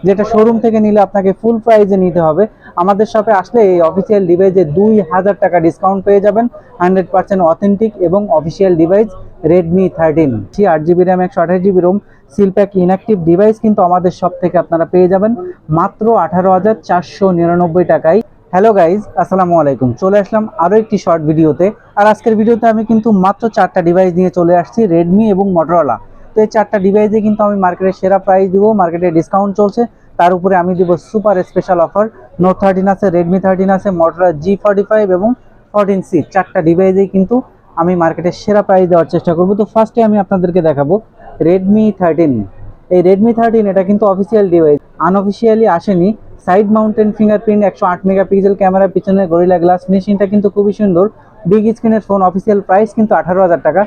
যেটা শোরুম থেকে নিলে আপনাকে ফুল প্রাইজে নিতে হবে। আমাদের শপে আসলে এই অফিসিয়াল ডিভাইসে 2000 টাকা ডিসকাউন্ট পেয়ে যাবেন। 100% অথেন্টিক এবং official device Redmi 13 8GB RAM 128GB ROM seal pack inactive device কিন্তু আমাদের শপ থেকে আপনারা পেয়ে যাবেন মাত্র 18,499 টাকায়। হ্যালো গাইজ, আসসালামু আলাইকুম। চলে আসলাম আরও একটি শর্ট ভিডিওতে। আর আজকের ভিডিওতে আমি কিন্তু মাত্র 4টা ডিভাইস নিয়ে চলে আসছি, রেডমি এবং মটোরোলা। তো এই 4টা ডিভাইসে কিন্তু আমি মার্কেটের সেরা প্রাইস দিব, মার্কেটে ডিসকাউন্ট চলছে, তার উপরে আমি দিব সুপার স্পেশাল অফার। নোট 13 আছে, রেডমি 13 আছে, মটোরোলা G45 এবং 14C 4টা ডিভাইসেই কিন্তু আমি মার্কেটের সেরা প্রাইস দেওয়ার চেষ্টা করব। তো ফার্স্টে আমি আপনাদেরকে দেখাবো রেডমি 13। এই রেডমি 13 এটা কিন্তু অফিসিয়াল ডিভাইস, আনঅফিসিয়ালি আসেনি। Side mounted fingerprint, 108 megapixel camera, পিছনে গরিলা গ্লাস, ফিনিশিংটা কিন্তু খুবই সুন্দর। বিগ স্ক্রিনের ফোন, অফিসিয়াল প্রাইস কিন্তু 18,000 টাকা।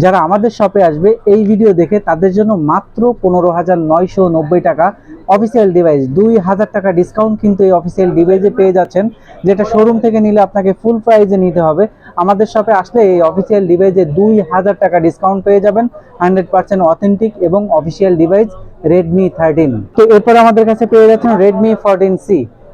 যারা আমাদের শপে আসবে এই ভিডিও দেখে তাদের জন্য মাত্র 15,990 টাকা অফিসিয়াল ডিভাইস। 2000 টাকা ডিসকাউন্ট কিন্তু এই অফিসিয়াল ডিভাইসে পেয়ে যাচ্ছেন, যেটা শোরুম থেকে নিলে আপনাকে ফুল প্রাইজে নিতে হবে। আমাদের শপে আসলে এই অফিসিয়াল ডিভাইসে 2000 টাকা ডিসকাউন্ট পেয়ে যাবেন। 100% অথেন্টিক এবং অফিসিয়াল ডিভাইস রেডমি 13। তো এরপর আমাদের কাছে পেয়ে যাচ্ছেন রেডমি 14C।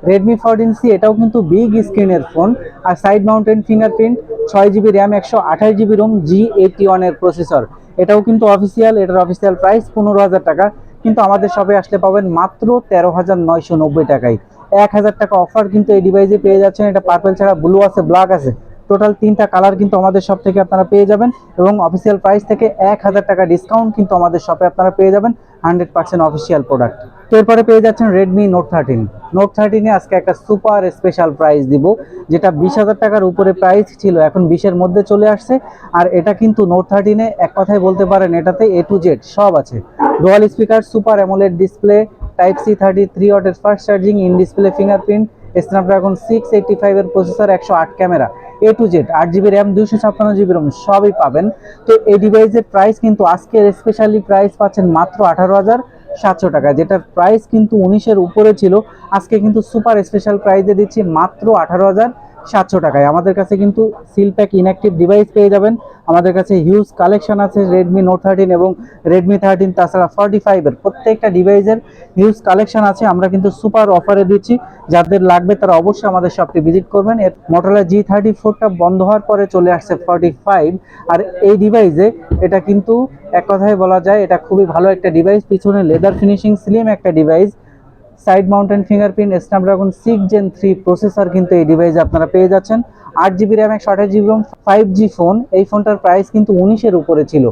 রেডমি 14C এটাও কিন্তু বিগ স্ক্রিনের ফোন, আর side mounted fingerprint, 6GB RAM 128GB ROM G81 এর প্রসেসর। এটাও কিন্তু অফিসিয়াল, এটার অফিসিয়াল প্রাইস 15,000 টাকা, কিন্তু আমাদের শপে আসলে পাবেন মাত্র 13,990 টাকায়। 1000 টাকা অফার কিন্তু এই ডিভাইসে পেয়ে যাচ্ছেন। এটা পার্পল ছাড়া ব্লু আছে, ব্ল্যাক আছে, টোটাল 3টা কালার কিন্তু আমাদের শপ থেকে আপনারা পেয়ে যাবেন, এবং অফিসিয়াল প্রাইস থেকে 1000 টাকা ডিসকাউন্ট কিন্তু আমাদের শপে আপনারা পেয়ে যাবেন। 100% অফিসিয়াল প্রোডাক্ট। তো এরপরে পেয়ে যাচ্ছেন রেডমি নোট 13। নোট 13-এ আজকে একটা সুপার স্পেশাল প্রাইস দিব, যেটা 20,000 টাকার উপরে প্রাইস ছিল, এখন 20-এর মধ্যে চলে আসছে। আর এটা কিন্তু নোট 13-এ এক কথায় বলতে পারেন এটাতে A to Z সব আছে। Dual speaker, super AMOLED display, type C 33 ওয়াটের fast charging, in display fingerprint, Snapdragon 685 এর processor, 108 camera, A to Z, 8GB RAM 256GB ROM সবই পাবেন। তো এই ডিভাইসের প্রাইস কিন্তু আজকের স্পেশালি প্রাইস পাচ্ছেন মাত্র 18,700 টাকা, যেটার প্রাইস কিন্তু 19-এর উপরে ছিল। আজকে কিন্তু সুপার স্পেশাল প্রাইসে দিচ্ছি মাত্র 18,700 টাকায়। আমাদের কাছে কিন্তু সিলপ্যাক ইনঅ্যাক্টিভ ডিভাইস পেয়ে যাবেন। আমাদের কাছে হিউজ কালেকশন আছে রেডমি নোট 13 এবং রেডমি 13, তাছাড়া 45 এর প্রত্যেকটা ডিভাইসের হিউজ কালেকশন আছে। আমরা কিন্তু সুপার অফারে দিচ্ছি, যাদের লাগবে তারা অবশ্যই আমাদের শপটি ভিজিট করবেন। এর মটোরোলা G34টা বন্ধ হওয়ার পরে চলে আসছে 45, আর এই ডিভাইসে এটা কিন্তু এক কথায় বলা যায় এটা খুবই ভালো একটা ডিভাইস। পিছনে লেদার ফিনিশিং, স্লিম একটা device, side mounted fingerprint, Snapdragon 6 Gen 3 processor কিন্তু এই ডিভাইসে আপনারা পেয়ে যাচ্ছেন। 8GB RAM 128GB Rome 5G phone. এই ফোনটার প্রাইস কিন্তু 19-এর উপরে ছিল,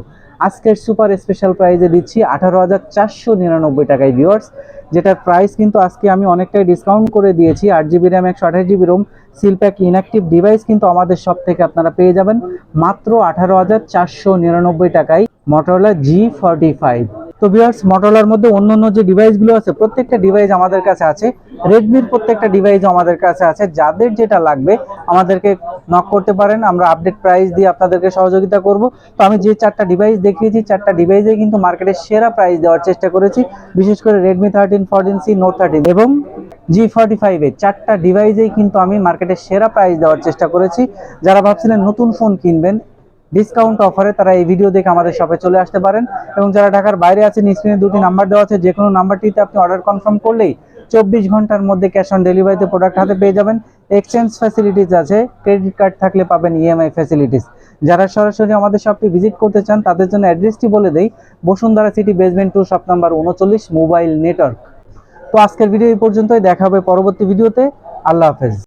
আজকের সুপার স্পেশাল প্রাইসে দিচ্ছি 18,499 টাকায় ভিউয়ার্স, যেটার প্রাইস কিন্তু আজকে আমি অনেকটাই ডিসকাউন্ট করে দিয়েছি। 8GB RAM 128GB ROM seal pack inactive device কিন্তু আমাদের শপ থেকে আপনারা পেয়ে যাবেন মাত্র 18,499 টাকায় মটোরোলা G45। তো ভিউয়ার্স, মটোরোলার মধ্যে অন্যান্য যে ডিভাইসগুলো আছে প্রত্যেকটা ডিভাইস আমাদের কাছে আছে, রেডমির প্রত্যেকটা ডিভাইসও আমাদের কাছে আছে। যাদের যেটা লাগবে আমাদেরকে নক করতে পারেন, আমরা আপডেট প্রাইস দিয়ে আপনাদেরকে সহযোগিতা করব। তো আমি যে 4টা ডিভাইস দেখিয়েছি 4টা ডিভাইসে কিন্তু মার্কেটের সেরা প্রাইস দেওয়ার চেষ্টা করেছি, বিশেষ করে রেডমি 13, 14C, নোট 13 এবং G45 এর 4টা ডিভাইসেই কিন্তু আমি মার্কেটের সেরা প্রাইস দেওয়ার চেষ্টা করেছি। যারা ভাবছিলেন নতুন ফোন কিনবেন ডিসকাউন্ট অফারে, তারা এই ভিডিও দেখে আমাদের শপে চলে আসতে পারেন। এবং যারা ঢাকার বাইরে আছেন, স্ক্রিনে 2টি নাম্বার দেওয়া আছে, যে কোনো নাম্বারটিতে আপনি অর্ডার কনফার্ম করলেই 24 ঘন্টার মধ্যে ক্যাশ অন ডেলিভারিতে প্রোডাক্ট হাতে পেয়ে যাবেন। এক্সচেঞ্জ ফ্যাসিলিটিস আছে, ক্রেডিট কার্ড থাকলে পাবেন EMI ফ্যাসিলিটিস। যারা সরাসরি আমাদের শপটি ভিজিট করতে চান তাদের জন্য অ্যাড্রেসটি বলে দেই, Bashundhara city basement 2 shop number 39, mobile network. তো আজকের ভিডিও এই পর্যন্তই, দেখা হবে পরবর্তী ভিডিওতে। আল্লাহ হাফেজ।